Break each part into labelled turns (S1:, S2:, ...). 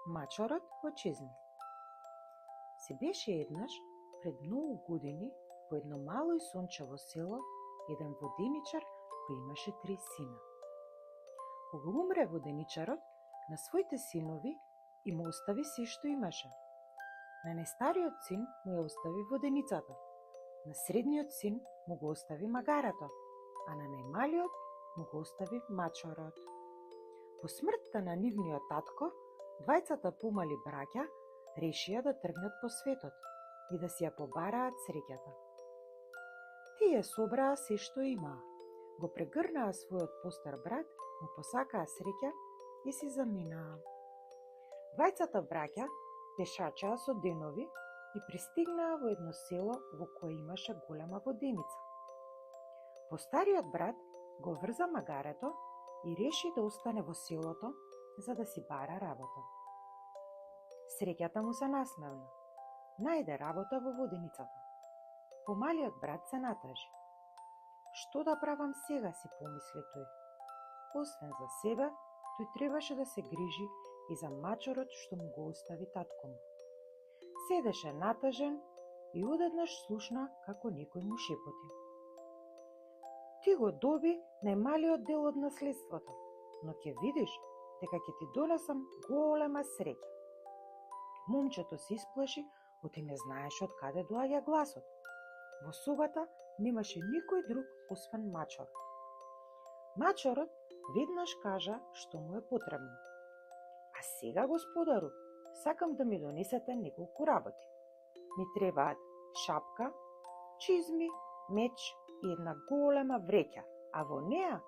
S1: Мачорот во чизми. Се беше еднаш, пред многу години, во едно мало и сончево село, еден воденичар кој имаше 3 сина. Кога умре воденичарот, на своите синови им остави се што имаше. На најстариот син му ја остави воденицата, на средниот син му го остави магарето, а на најмалиот му го остави мачорот. По смртта на нивниот татко, двајцата помали браќа решија да тргнат по светот и да си ја побараат среќата. Тие собраа се што имаа, го прегрнаа својот постар брат, му посакаа среќа и си заминаа. Двајцата браќа пешачаа со денови и пристигнаа во едно село во кое имаше голема воденица. Постариот брат го врза магарето и реши да остане во селото за да си бара работа. Среќата му се насмевна. Најде работа во воденицата. Помалиот брат се натажи. Што да правам сега, си помисли тој. Освен за себе, тој требаше да се грижи и за мачорот што му го остави татко му. Седеше натажен и одеднаш слушна како некој му шепоти. Ти го доби најмалиот дел од наследството, но ќе видиш дека ќе ти донесам голема среќа. Момчето се исплаши, оти не знаеше од каде доаѓа гласот. Во собата немаше никој друг освен мачорот. Мачорот веднаш кажа што му е потребно. А сега, господару, сакам да ми донесете неколку работи. Ми требаат шапка, чизми, меч и една голема вреќа, а во неа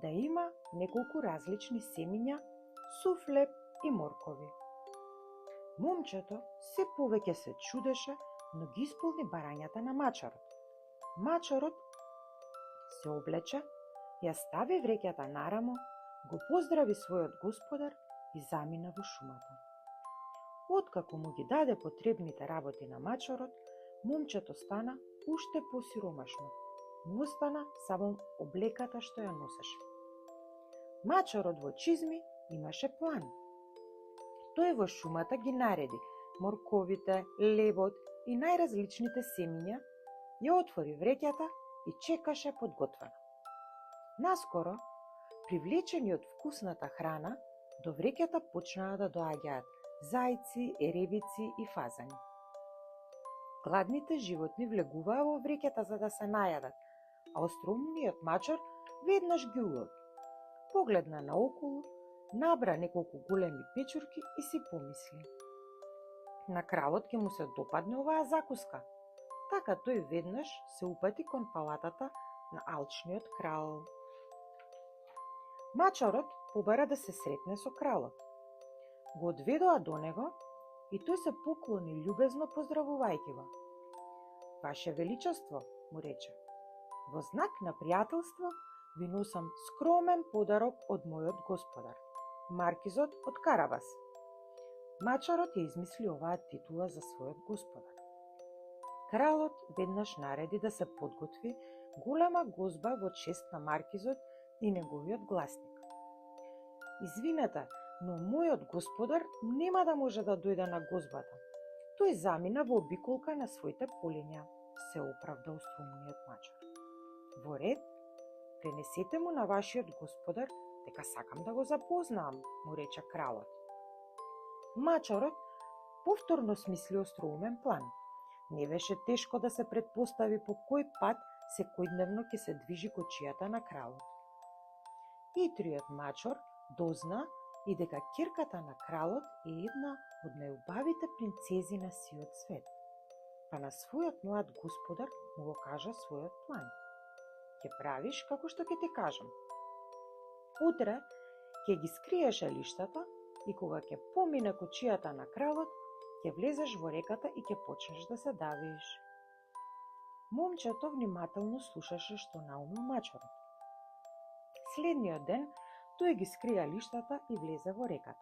S1: да има неколку различни семиња, суфлеб и моркови. Момчето се повеќе се чудеше, но ги исполни барањата на мачорот. Мачорот се облече, ја стави вреќата нарамо, го поздрави својот господар и замина во шумата. Откако му ги даде потребните работи на мачорот, момчето стана уште посиромашно. Му остана само облеката што ја носеше. Мачорот во чизми имаше план. Тој во шумата ги нареди морковите, лебот и најразличните семиња, ја отвори вреќата и чекаше подготвено. Наскоро, привлечени од вкусната храна, до вреќата почнаа да доаѓаат зајци, еребици и фазани. Гладните животни влегуваа во вреќата за да се најадат, а остроумниот мачор веднаш ги улови. Погледна наоколу, набра неколку големи печурки и си помисли. На кралот ќе му се допадне оваа закуска. Така тој веднаш се упати кон палатата на алчниот крал. Мачорот побара да се сретне со кралот. Го одведоа до него и тој се поклони љубезно поздравувајќи го. Ваше величество, му рече, во знак на пријателство ви носам скромен подарок од мојот господар, маркизот од Карабас. Мачорот ја измисли оваа титула за својот господар. Кралот веднаш нареди да се подготви голема гозба во чест на маркизот и неговиот гласник. Извинете, но мојот господар нема да може да дојде на гозбата. Тој замина во обиколка на своите полиња, се оправда остроумниот мачор. Во ред, пренесете му на вашиот господар дека сакам да го запознаам, му рече кралот. Мачорот повторно смисли остроумен план. Не беше тешко да се предпостави по кој пат секојдневно ќе се движи кочијата на кралот. Хитриот мачор дозна и дека ќерката на кралот е една од најубавите принцези на сиот свет, па на својот млад господар му го кажа својот план. Ќе правиш како што ќе ти кажам. Утре ќе ги скриеш лиштата и кога ќе помине кочијата на кралот, ќе влезеш во реката и ќе почнеш да се давиш. Момчето внимателно слушаше што наумил мачорот. Следниот ден тој ги скрија лиштата и влезе во реката.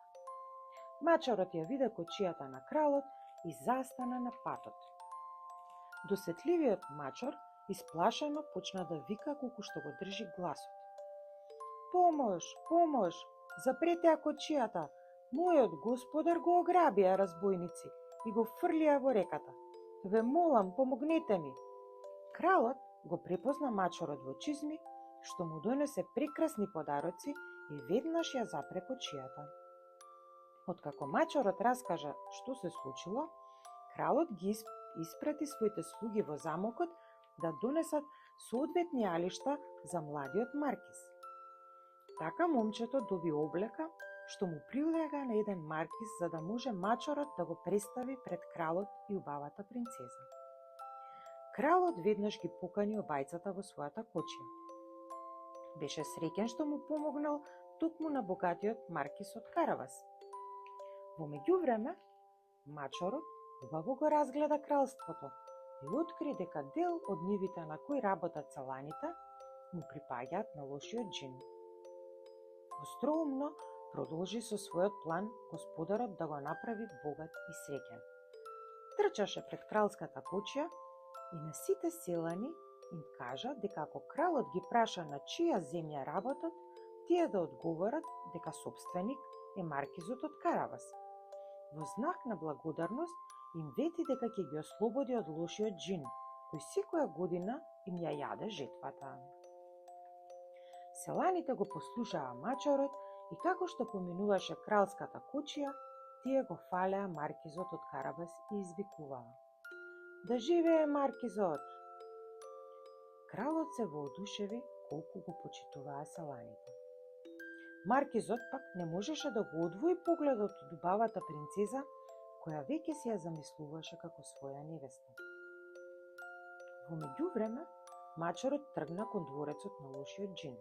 S1: Мачорот ја виде кочијата на кралот и застана на патот. Досетливиот мачор исплашено почна да вика колку што го држи гласот. Помош, помош, запрете ја кочијата, Мојот господар го ограбија разбойници и го фрлија во реката. Ве молам, помогнете ми. Кралот го препозна мачорот во чизми, што му донесе прекрасни подароци и веднаш ја запре кочијата. Откако мачорот раскажа што се случило, кралот ги испрати своите слуги во замокот да донесат соодветни алишта за младиот маркиз. Така момчето доби облека што му прилега на еден маркиз за да може мачорот да го представи пред кралот и убавата принцеза. Кралот веднаш ги покани обајцата во својата кочија. Беше среќен што му помогнал токму на богатиот маркиз од Каравас. Во меѓувреме, мачорот убаво го разгледа кралството и откри дека дел од нивите на кои работат целаните му припаѓаат на лошиот џин. Остроумно продолжи со својот план господарот да го направи богат и среќен. Трчаше пред кралската кочија и на сите селани им кажа дека ако кралот ги праша на чија земја работат, тие да одговорат дека собственик е маркизот од Каравас. Во знак на благодарност им вети дека ќе ги ослободи од лошиот џин, кој секоја година им ја јаде жетвата. Селаните го послушаа мачорот и како што поминуваше кралската кочија, тие го фалеа маркизот од Карабас и извикуваа: Да живее маркизот! Кралот се воодушеви колку го почитуваа селаните. Маркизот пак не можеше да го одвои погледот од убавата принцеза, која веќе си ја замислуваше како своја невеста. Во меѓувреме, мачорот тргна кон дворецот на лошиот џин.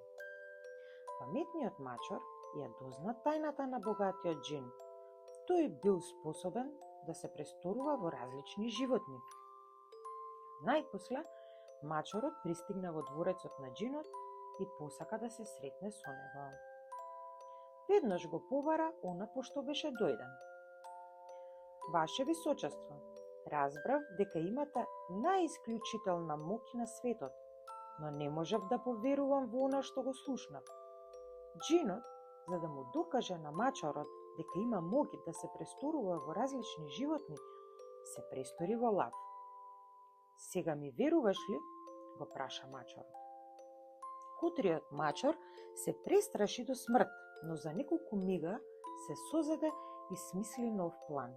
S1: Паметниот мачор ја дозна тајната на богатиот џин. Тој бил способен да се престорува во различни животни. Најпосле, мачорот пристигна во дворецот на џинот и посака да се сретне со него. Веднаш го побара она пошто беше дојден. Ваше височество, разбрав дека имате најисклучителна моќ на светот, но не можев да поверувам во она што го слушнав. Џинот, за да му докаже на мачорот дека има моќ да се престорува во различни животни, се престори во лав. Сега ми веруваш ли? Го праша мачорот. Хутриот мачор се престраши до смрт, но за неколку мига се созеде и смисли нов план.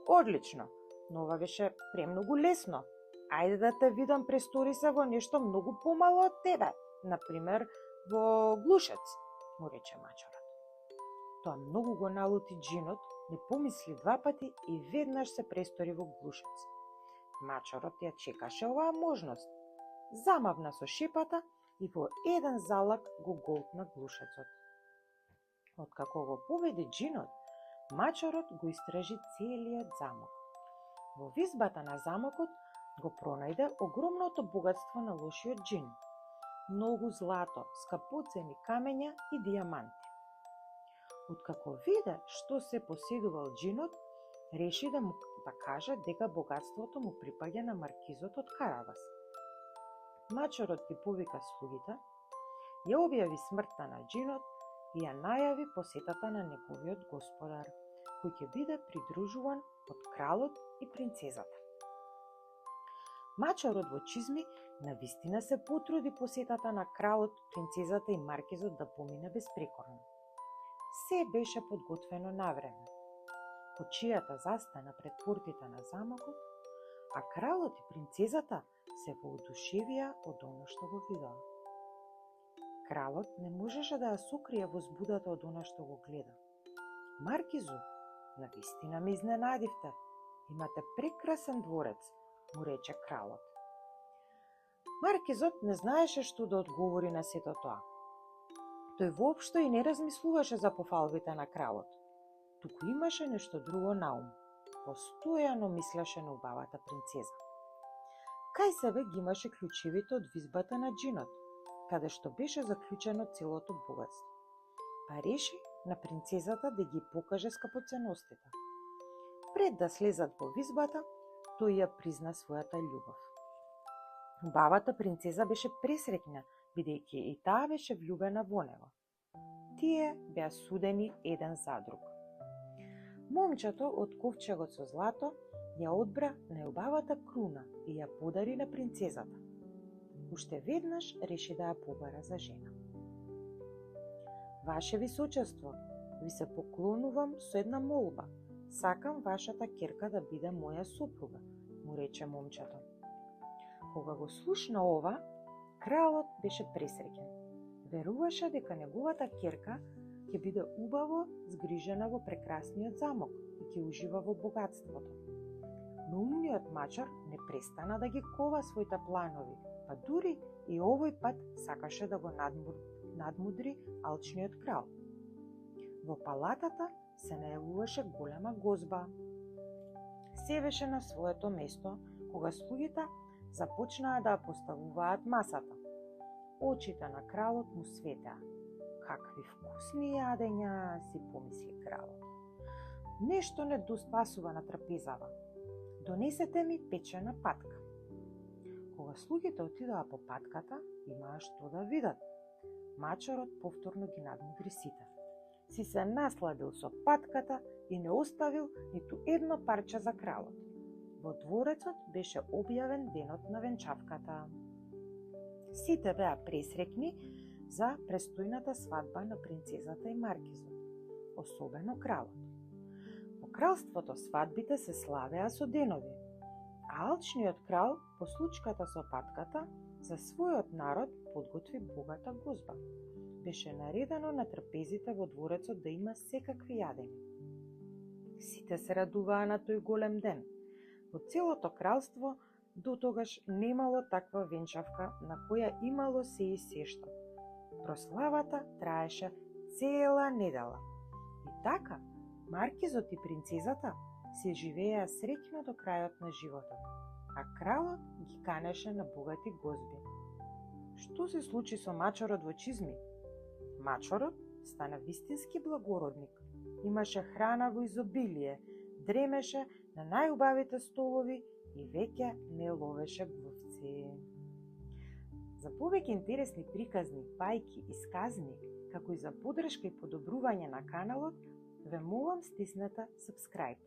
S1: Одлично, но ова беше премногу лесно. Ајде да те видам престори се во нешто многу помало од тебе, например во глушец, му рече мачорот. Тоа многу го налути џинот, не помисли два пати и веднаш се престори во глушец. Мачорот ја чекаше оваа можност. Замавна со шепата и во еден залак го голтна глушецот. Откако го победи џинот, мачорот го истражи целиот замок. Во визбата на замокот го пронајде огромното богатство на лошиот џин. Многу злато, скапоцени камења и дијаманти. Откако виде што се поседувал џинот, реши да му каже дека богатството му припаѓа на маркизот од Каравас. Мачорот ги повика слугите, ја објави смртта на џинот и ја најави посетата на неговиот господар, кој ќе биде придружуван од кралот и принцезата. Мачорот во чизми навистина се потруди посетата на кралот, принцезата и маркизот да помине безпрекорно. Се беше подготвено на време. Кочијата застана пред портите на замокот, а кралот и принцезата се воодушевија од оно што го видеа. Кралот не можеше да ја сокрие возбудата од она што го гледа. Маркизу, навистина ме изненадивте. Имате прекрасен дворец, му рече кралот. Маркизот не знаеше што да одговори на сето тоа. Тој воопшто и не размислуваше за пофалбите на кралот. Туку имаше нешто друго на ум. Постојано мислеше на убавата принцеза. Кај себе ги имаше клучевите од визбата на џинот, каде што беше заклучено целото богатство. Па реши на принцезата да ги покаже скапоценностите. Пред да слезат во визбата, тој ја призна својата љубов. Убавата принцеза беше пресреќна, бидејќи и таа беше влюбена во него. Тие беа судени еден за друг. Момчето од ковчегот со злато ја одбра најубавата круна и ја подари на принцезата. Уште веднаш реши да ја побара за жена. Ваше височество, ви се поклонувам со една молба. Сакам вашата ќерка да биде моја сопруга, му рече момчето. Кога го слушна ова, кралот беше пресреќен. Веруваше дека неговата ќерка ќе биде убаво згрижена во прекрасниот замок и ќе ужива во богатството. Но умниот мачар не престана да ги кова своите планови, па дури и овој пат сакаше да го надмудри алчниот крал. Во палатата се најавуваше голема гозба. Се беше на своето место, кога слугите започнаа да поставуваат масата. Очите на кралот му светеа. Какви вкусни јадења, си помисли кралот. Нешто недостасува на трапезава. Донесете ми печена патка. Кога слугите отидоа по патката, имаа што да видат. Мачарот повторно ги надмудри сите. Си се насладил со патката и не оставил ниту едно парче за кралот. Во дворецот беше објавен денот на венчавката. Сите беа пресреќни за престојната свадба на принцезата и маркизот, особено кралот. Во кралството свадбите се славеа со денови, а алчниот крал по случката со патката за својот народ подготви богата гозба. Беше наредено на трапезите во дворецот да има секакви јадења. Сите се радуваа на тој голем ден. Во целото кралство дотогаш немало таква венчавка на која имало се и сешто. Прославата траеше цела недела. И така, маркизот и принцезата се живееа среќно до крајот на животот, а кралот ги канеше на богати гозби. Што се случи со мачарот во чизми? Мачарот стана вистински благородник. Имаше храна во изобилие, дремеше на најубавите столови и веќе не ловеше глувци. За повеќе интересни приказни, бајки и сказни, како и за подршка и подобрување на каналот, ве молам стиснете subscribe.